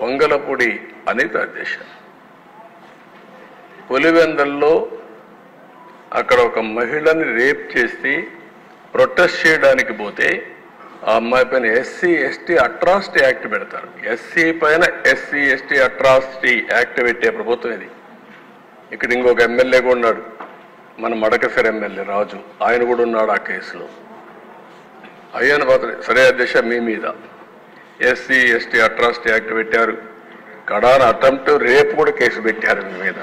వంగలపూడి అనిత అధ్యక్ష. పులివెందల్లో అక్కడ ఒక మహిళని రేప్ చేసి ప్రొటెస్ట్ చేయడానికి పోతే ఆ అమ్మాయి పైన ఎస్సీ ఎస్టీ అట్రాసిటీ యాక్ట్ పెడతారు. ఎస్సీ పైన ఎస్సీ ఎస్టీ అట్రాసిటీ యాక్ట్ పెట్టే ప్రభుత్వం ఇది. ఇక్కడ ఇంకొక ఎమ్మెల్యే కూడా ఉన్నాడు, మన మడకసిర ఎమ్మెల్యే రాజు, ఆయన కూడా ఉన్నాడు ఆ కేసులో. అయ్యాను మాత్రం సరే అధ్యక్ష, మీ మీద ఎస్సీ ఎస్టీ అట్రాసిటీ యాక్ట్ పెట్టారు, కడాన అటెంప్ట్ రేపు కూడా కేసు పెట్టారు మీ మీద.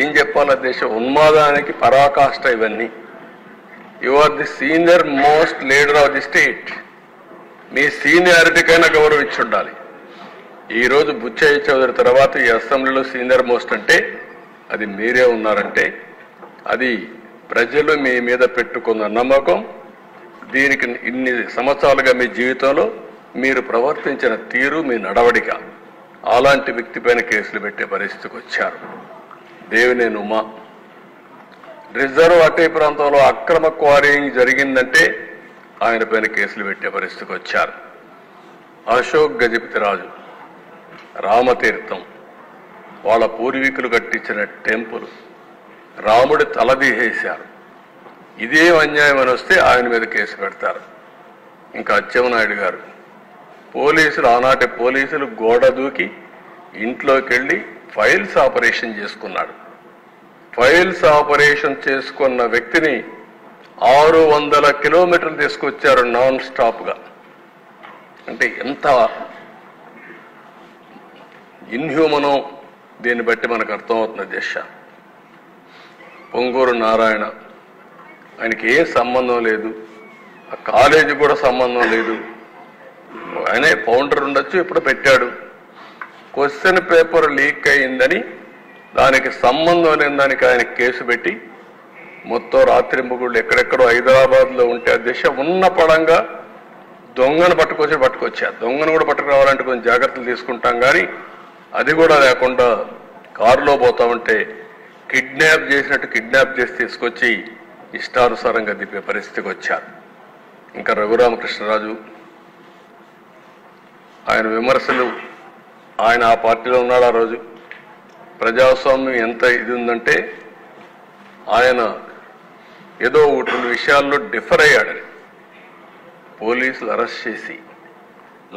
ఏం చెప్పాలి అధ్యక్ష, ఉన్మాదానికి పరాకాష్ట ఇవన్నీ. You are the senior most leader of the state. మీ సీనియారిటీకైనా గౌరవం ఇచ్చి ఉండాలి. ఈరోజు బుచ్చయ్య చౌదరి తర్వాత ఈ అసెంబ్లీలో సీనియర్ మోస్ట్ అంటే అది మీరే ఉన్నారంటే అది ప్రజలు మీ మీద పెట్టుకున్న నమ్మకం. దీనికి ఇన్ని సంవత్సరాలుగా మీ జీవితంలో మీరు ప్రవర్తించిన తీరు, మీ నడవడిక, అలాంటి వ్యక్తి పైన కేసులు పెట్టే పరిస్థితికి వచ్చారు. దేవినేని ఉమా రిజర్వ్ అటవీ ప్రాంతంలో అక్రమ క్వారీయింగ్ జరిగిందంటే ఆయన పైన కేసులు పెట్టే పరిస్థితికి వచ్చారు. అశోక్ గజపతిరాజు రామతీర్థం, వాళ్ళ పూర్వీకులు కట్టించిన టెంపుల్, రాముడి తలదీసేశారు. ఇదే అన్యాయం అని వస్తే ఆయన మీద కేసు పెడతారు. ఇంకా అచ్చెన్నాయుడు గారు, పోలీసులు, ఆనాటి పోలీసులు గోడ దూకి ఇంట్లోకి వెళ్ళి ఫైల్స్ ఆపరేషన్ చేసుకున్నాడు. ఫైల్స్ ఆపరేషన్ చేసుకున్న వ్యక్తిని 600 కిలోమీటర్లు తీసుకొచ్చారు నాన్ స్టాప్గా. అంటే ఎంత ఇన్హ్యూమనో దీన్ని బట్టి మనకు అర్థమవుతుంది అధ్యక్ష. పొంగూరు నారాయణ, ఆయనకి ఏం సంబంధం లేదు, ఆ కాలేజీ కూడా సంబంధం లేదు, ఆయనే ఫౌండర్ ఉండొచ్చు, ఇప్పుడు పెట్టాడు. క్వశ్చన్ పేపర్ లీక్ అయిందని దానికి సంబంధం లేని దానికి ఆయన కేసు పెట్టి మొత్తం రాత్రింబగుళ్ళు ఎక్కడెక్కడో హైదరాబాద్లో ఉంటే అధ్యక్ష ఉన్న పడంగా దొంగను పట్టుకొచ్చారు. దొంగను కూడా పట్టుకురావాలంటే కొంచెం జాగ్రత్తలు తీసుకుంటాం, కానీ అది కూడా లేకుండా కారులో పోతా ఉంటే కిడ్నాప్ చేసినట్టు కిడ్నాప్ చేసి తీసుకొచ్చి ఇష్టానుసారంగా దిప్పే పరిస్థితికి వచ్చారు. ఇంకా రఘురామకృష్ణరాజు, ఆయన విమర్శలు, ఆయన ఆ పార్టీలో ఉన్నాడు. ఆ రోజు ప్రజాస్వామ్యం ఎంత ఇది ఉందంటే ఆయన ఏదో ఒకటి విషయాల్లో డిఫర్ అయ్యాడని పోలీసులు అరెస్ట్ చేసి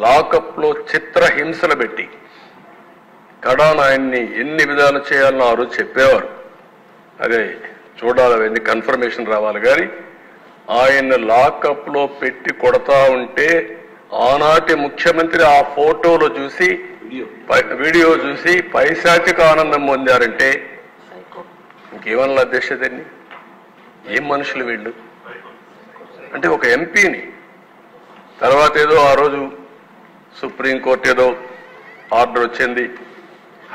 లాకప్లో చిత్రహింసలు పెట్టి కడాన ఆయన్ని ఎన్ని విధాలు చేయాలనో ఆ రోజు చెప్పేవారు. అదే చూడాలి, అవన్నీ కన్ఫర్మేషన్ రావాలి. కానీ ఆయన లాకప్లో పెట్టి కొడతా ఉంటే ఆనాటి ముఖ్యమంత్రి ఆ ఫోటోలో చూసి, వీడియో చూసి పైశాచిక ఆనందం పొందారంటే ఇంకేమన్నా అధ్యక్షతని, ఏం మనుషులు వీళ్ళు అంటే. ఒక ఎంపీని తర్వాత ఏదో ఆ రోజు సుప్రీంకోర్టు ఏదో ఆర్డర్ వచ్చింది,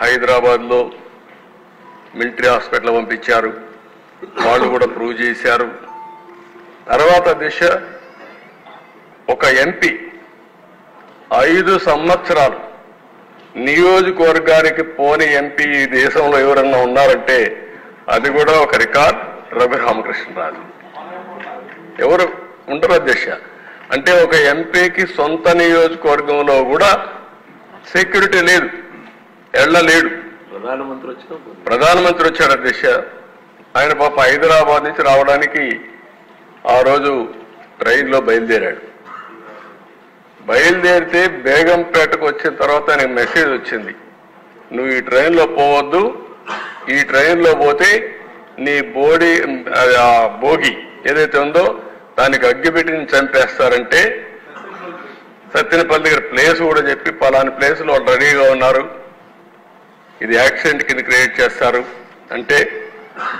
హైదరాబాద్లో మిలిటరీ హాస్పిటల్ పంపించారు, వాళ్ళు కూడా ప్రూవ్ చేశారు. తర్వాత దిశ ఒక ఎంపీ 5 సంవత్సరాలు నియోజకవర్గానికి పోని ఎంపీ ఈ దేశంలో ఎవరన్నా ఉన్నారంటే అది కూడా ఒక రికార్డ్, రఘురామకృష్ణరాజు. ఎవరు ఉండరు అధ్యక్ష. అంటే ఒక ఎంపీకి సొంత నియోజకవర్గంలో కూడా సెక్యూరిటీ లేదు, వెళ్ళలేడు. ప్రధానమంత్రి వచ్చాడు అధ్యక్ష. ఆయన పాప హైదరాబాద్ నుంచి రావడానికి ఆ రోజు ట్రైన్లో బయలుదేరాడు. బయలుదేరితే బేగంపేటకు వచ్చిన తర్వాత ఆయనకు మెసేజ్ వచ్చింది, నువ్వు ఈ ట్రైన్లో పోవద్దు, ఈ ట్రైన్లో పోతే నీ భోగి ఏదైతే ఉందో దానికి అగ్గిపెట్టి చంపేస్తారంటే సత్యనపల్లి దగ్గర ప్లేస్ కూడా చెప్పి పలాని ప్లేస్లో వాళ్ళు రెడీగా ఉన్నారు, ఇది యాక్సిడెంట్ కింద క్రియేట్ చేస్తారు అంటే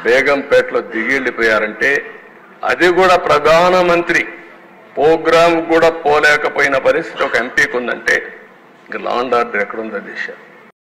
బేగంపేటలో దిగి వెళ్ళిపోయారంటే అది కూడా ప్రధానమంత్రి ప్రోగ్రామ్ కూడా పోలేకపోయిన పరిస్థితి ఒక ఎంపీకి ఉందంటే ఇంకా లా అండ్ ఆర్డర్ ఎక్కడుంది దేశ.